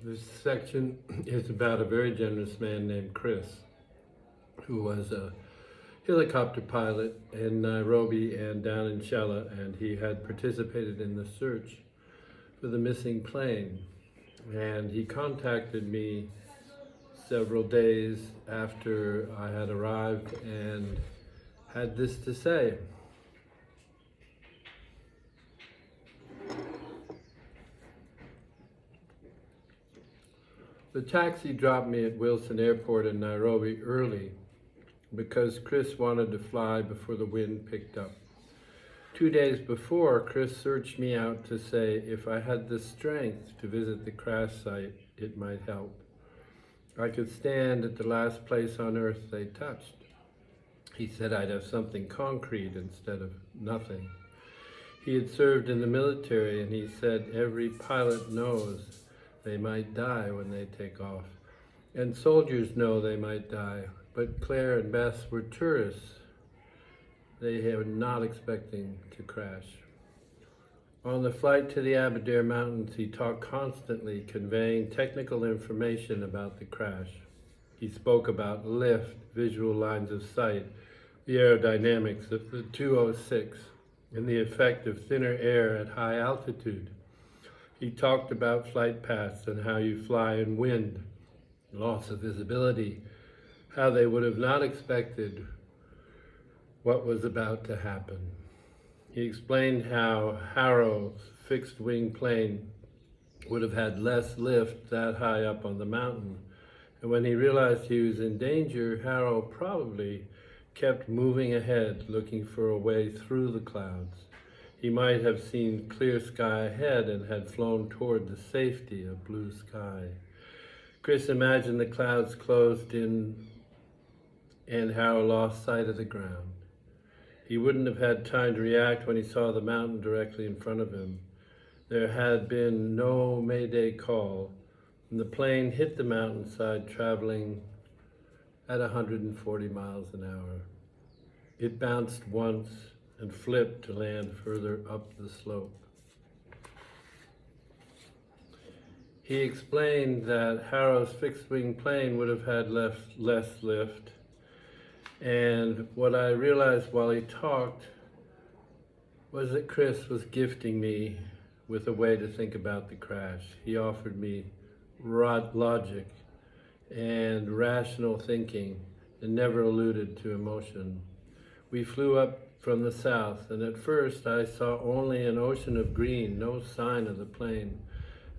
This section is about a very generous man named Chris, who was a helicopter pilot in Niarobi and down in Shella, and he had participated in the search for the missing plane. And he contacted me several days after I had arrived and had this to say. The taxi dropped me at Wilson Airport in Niarobi early because Chris wanted to fly before the wind picked up. 2 days before, Chris searched me out to say if I had the strength to visit the crash site, it might help. I could stand at the last place on earth they touched. He said I'd have something concrete instead of nothing. He had served in the military, and he said every pilot knows they might die when they take off. And soldiers know they might die, but Claire and Bess were tourists. They were not expecting to crash. On the flight to the Aberdare Mountains, he talked constantly, conveying technical information about the crash. He spoke about lift, visual lines of sight, the aerodynamics of the 206, and the effect of thinner air at high altitude. He talked about flight paths and how you fly in wind, loss of visibility, how they would have not expected what was about to happen. He explained how Harrow's fixed-wing plane would have had less lift that high up on the mountain. And when he realized he was in danger, Harrow probably kept moving ahead, looking for a way through the clouds. He might have seen clear sky ahead and had flown toward the safety of blue sky. Chris imagined the clouds closed in and Harrow lost sight of the ground. He wouldn't have had time to react when he saw the mountain directly in front of him. There had been no Mayday call, and the plane hit the mountainside traveling at 140 miles an hour. It bounced once and flipped to land further up the slope. He explained that Harrow's fixed-wing plane would have had less lift, and what I realized while he talked was that Chris was gifting me with a way to think about the crash. He offered me logic and rational thinking and never alluded to emotion. We flew up from the south, and at first I saw only an ocean of green, no sign of the plane.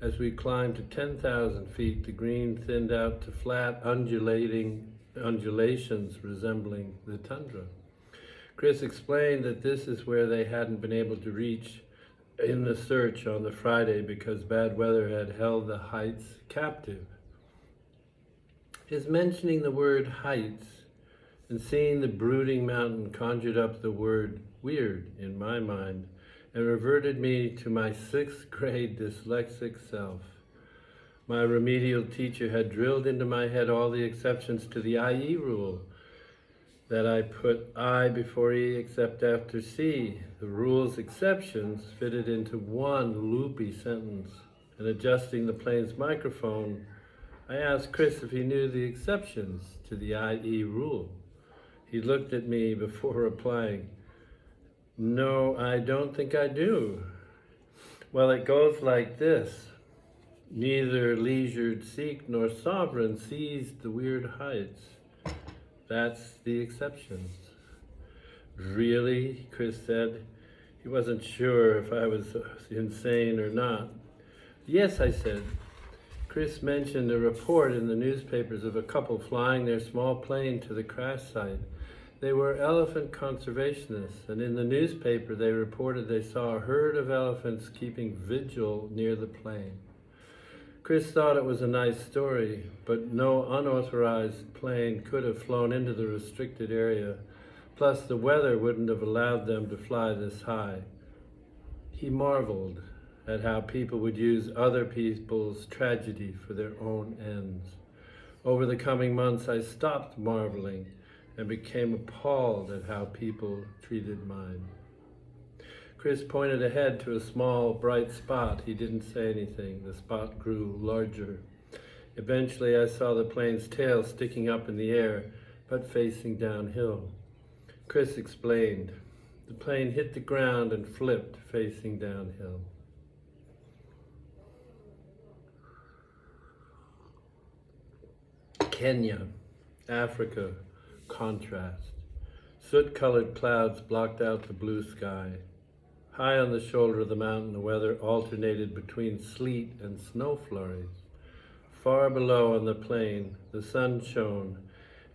As we climbed to 10,000 feet, the green thinned out to flat, undulations resembling the tundra. Chris explained that this is where they hadn't been able to reach in the search on the Friday because bad weather had held the heights captive. His mentioning the word heights and seeing the brooding mountain conjured up the word weird in my mind and reverted me to my 6th grade dyslexic self. My remedial teacher had drilled into my head all the exceptions to the IE rule, that I put I before E except after C. The rule's exceptions fitted into one loopy sentence, and adjusting the plane's microphone, I asked Chris if he knew the exceptions to the IE rule. He looked at me before replying, "No, I don't think I do." Well, it goes like this. Neither leisured Sikh nor sovereign seized the weird heights. That's the exceptions. Really? Chris said. He wasn't sure if I was insane or not. Yes, I said. Chris mentioned a report in the newspapers of a couple flying their small plane to the crash site. They were elephant conservationists, and in the newspaper they reported they saw a herd of elephants keeping vigil near the plane. Chris thought it was a nice story, but no unauthorized plane could have flown into the restricted area. Plus, the weather wouldn't have allowed them to fly this high. He marveled at how people would use other people's tragedy for their own ends. Over the coming months, I stopped marveling and became appalled at how people treated mine. Chris pointed ahead to a small, bright spot. He didn't say anything. The spot grew larger. Eventually, I saw the plane's tail sticking up in the air, but facing downhill. Chris explained. The plane hit the ground and flipped, facing downhill. Kenya, Africa, contrast. Soot-colored clouds blocked out the blue sky. High on the shoulder of the mountain, the weather alternated between sleet and snow flurries. Far below on the plain, the sun shone,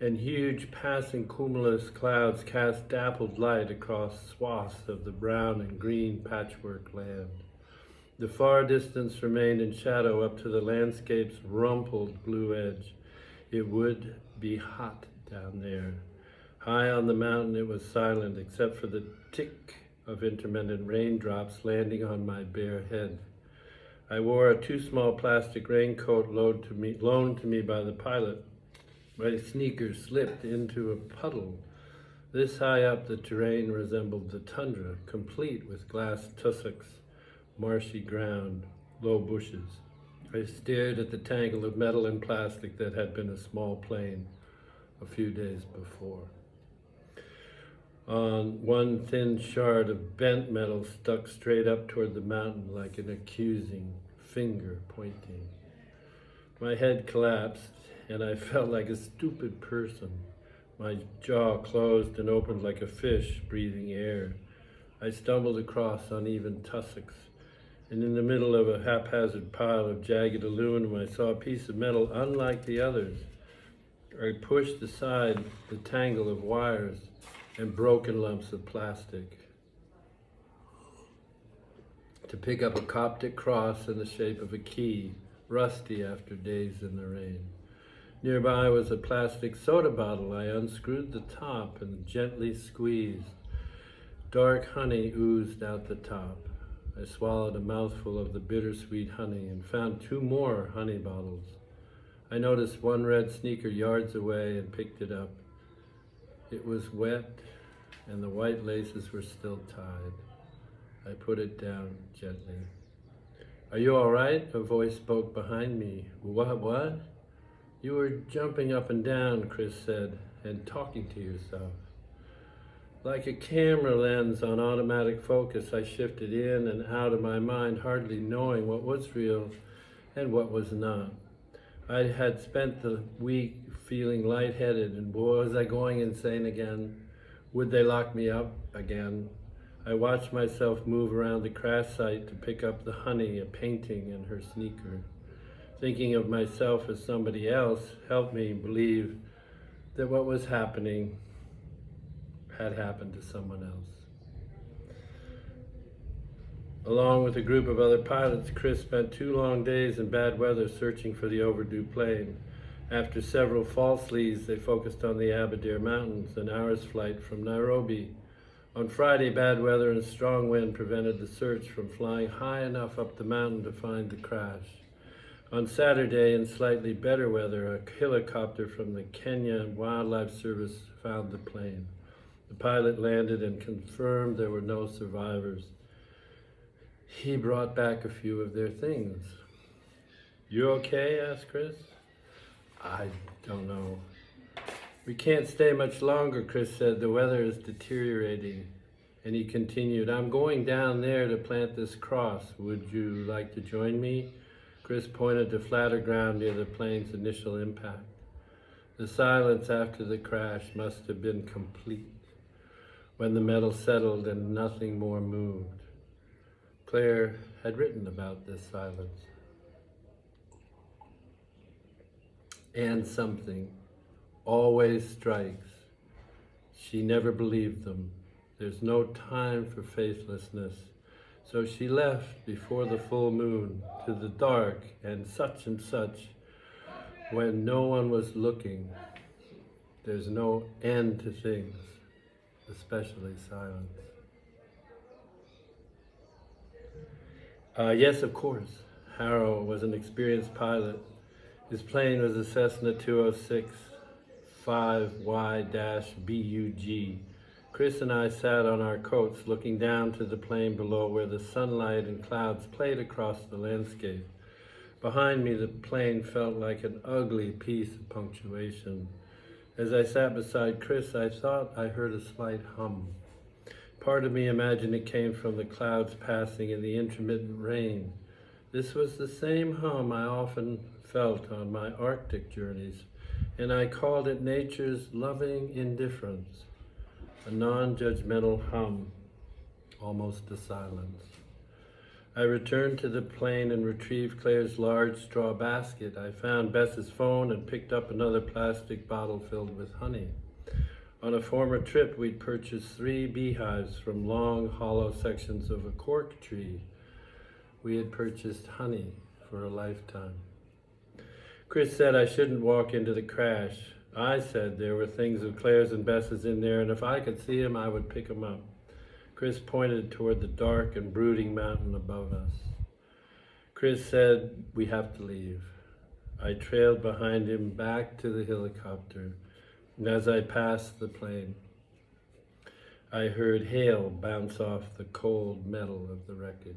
and huge passing cumulus clouds cast dappled light across swaths of the brown and green patchwork land. The far distance remained in shadow up to the landscape's rumpled blue edge. It would be hot down there. High on the mountain it was silent except for the tick of intermittent raindrops landing on my bare head. I wore a too small plastic raincoat loaned to me by the pilot. My sneakers slipped into a puddle. This high up, the terrain resembled the tundra, complete with glass tussocks, marshy ground, low bushes. I stared at the tangle of metal and plastic that had been a small plane a few days before. On one thin shard of bent metal stuck straight up toward the mountain like an accusing finger pointing. My head collapsed, and I felt like a stupid person. My jaw closed and opened like a fish breathing air. I stumbled across uneven tussocks, and in the middle of a haphazard pile of jagged aluminum, I saw a piece of metal unlike the others. I pushed aside the tangle of wires and broken lumps of plastic to pick up a Coptic cross in the shape of a key, rusty after days in the rain. Nearby was a plastic soda bottle. I unscrewed the top and gently squeezed. Dark honey oozed out the top. I swallowed a mouthful of the bittersweet honey and found 2 more honey bottles. I noticed one red sneaker yards away and picked it up. It was wet and the white laces were still tied. I put it down gently. "Are you all right?" A voice spoke behind me. What? "You were jumping up and down," Chris said, "and talking to yourself." Like a camera lens on automatic focus, I shifted in and out of my mind, hardly knowing what was real and what was not. I had spent the week feeling lightheaded, and was I going insane again? Would they lock me up again? I watched myself move around the crash site to pick up the honey, a painting, and her sneaker. Thinking of myself as somebody else helped me believe that what was happening had happened to someone else. Along with a group of other pilots, Chris spent 2 long days in bad weather searching for the overdue plane. After several false leads, they focused on the Aberdare Mountains, an hour's flight from Niarobi. On Friday, bad weather and strong wind prevented the search from flying high enough up the mountain to find the crash. On Saturday, in slightly better weather, a helicopter from the Kenya Wildlife Service found the plane. The pilot landed and confirmed there were no survivors. He brought back a few of their things. "You okay?" asked Chris. "I don't know." "We can't stay much longer," Chris said. "The weather is deteriorating." And he continued, "I'm going down there to plant this cross. Would you like to join me?" Chris pointed to flatter ground near the plane's initial impact. The silence after the crash must have been complete, when the metal settled and nothing more moved. Claire had written about this silence. And something always strikes. She never believed them. There's no time for faithlessness. So she left before the full moon to the dark and such, when no one was looking. There's no end to things, especially silence. Yes, of course. Harrow was an experienced pilot. His plane was a Cessna 206 5Y-BUG. Chris and I sat on our coats looking down to the plain below where the sunlight and clouds played across the landscape. Behind me, the plane felt like an ugly piece of punctuation. As I sat beside Chris, I thought I heard a slight hum. Part of me imagined it came from the clouds passing in the intermittent rain. This was the same hum I often felt on my Arctic journeys, and I called it nature's loving indifference, a non-judgmental hum, almost a silence. I returned to the plane and retrieved Claire's large straw basket. I found Bess's phone and picked up another plastic bottle filled with honey. On a former trip, we'd purchased 3 beehives from long, hollow sections of a cork tree. We had purchased honey for a lifetime. Chris said I shouldn't walk into the crash. I said there were things of Claire's and Bess's in there, and if I could see them, I would pick them up. Chris pointed toward the dark and brooding mountain above us. Chris said, we have to leave. I trailed behind him back to the helicopter, and as I passed the plane, I heard hail bounce off the cold metal of the wreckage.